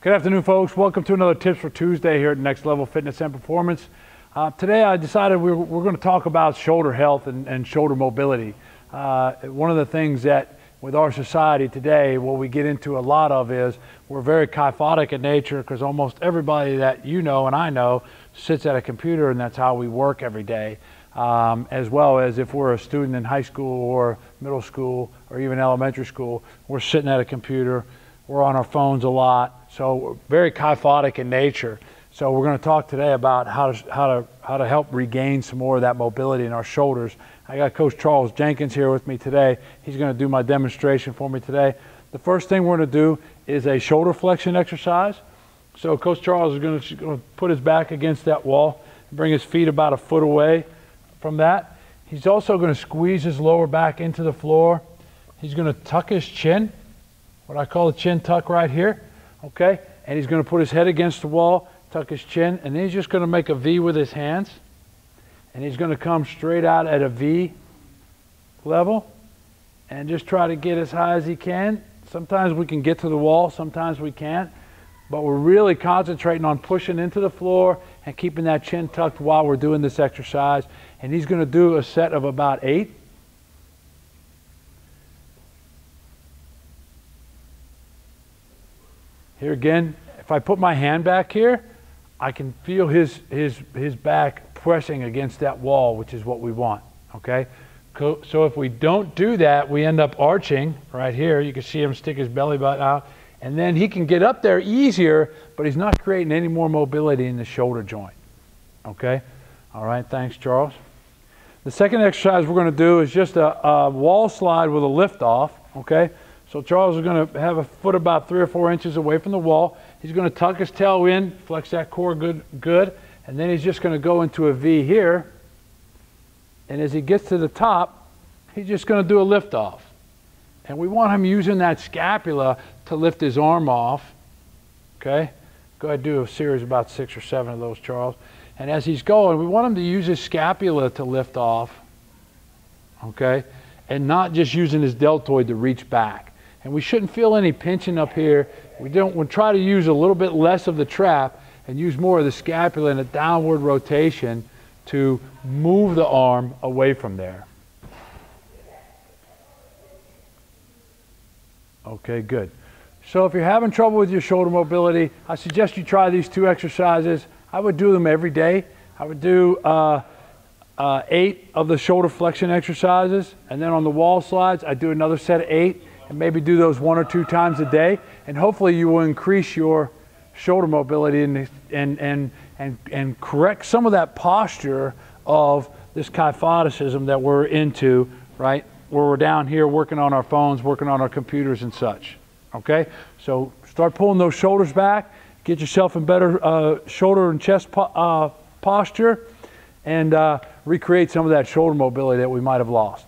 Good afternoon, folks. Welcome to another Tips for Tuesday here at Next Level Fitness and Performance. Today I decided we're going to talk about shoulder health and shoulder mobility. One of the things that with our society today, what we get into a lot of is we're very kyphotic in nature because almost everybody that you know and I know sits at a computer, and that's how we work every day. As well as if we're a student in high school or middle school or even elementary school, we're sitting at a computer, we're on our phones a lot. So we're very kyphotic in nature. So we're going to talk today about how to help regain some more of that mobility in our shoulders. I got Coach Charles Jenkins here with me today. He's going to do my demonstration for me today. The first thing we're going to do is a shoulder flexion exercise. So Coach Charles is going to put his back against that wall, bring his feet about a foot away from that. He's also going to squeeze his lower back into the floor. He's going to tuck his chin, what I call a chin tuck right here. Okay, and he's going to put his head against the wall, tuck his chin, and then he's just going to make a V with his hands, and he's going to come straight out at a V level and just try to get as high as he can. Sometimes we can get to the wall, sometimes we can't, but we're really concentrating on pushing into the floor and keeping that chin tucked while we're doing this exercise. And he's going to do a set of about 8. Here again, if I put my hand back here, I can feel his back pressing against that wall, which is what we want, okay? So if we don't do that, we end up arching right here. You can see him stick his belly button out, and then he can get up there easier, but he's not creating any more mobility in the shoulder joint, okay? All right, thanks, Charles. The second exercise we're going to do is just a wall slide with a lift off, okay? So Charles is going to have a foot about 3 or 4 inches away from the wall. He's going to tuck his tail in, flex that core good, and then he's just going to go into a V here. And as he gets to the top, he's just going to do a lift off. And we want him using that scapula to lift his arm off. Okay? Go ahead and do a series of about 6 or 7 of those, Charles. And as he's going, we want him to use his scapula to lift off. Okay? And not just using his deltoid to reach back. And we shouldn't feel any pinching up here. We'll try to use a little bit less of the trap and use more of the scapula in a downward rotation to move the arm away from there. Okay, good. So if you're having trouble with your shoulder mobility, I suggest you try these 2 exercises. I would do them every day. I would do 8 of the shoulder flexion exercises, and then on the wall slides, I do another set of 8. And maybe do those 1 or 2 times a day, and hopefully you will increase your shoulder mobility and correct some of that posture of this kyphoticism that we're into, right? Where we're down here working on our phones, working on our computers and such. Okay, so start pulling those shoulders back, get yourself in better shoulder and chest posture, and recreate some of that shoulder mobility that we might have lost.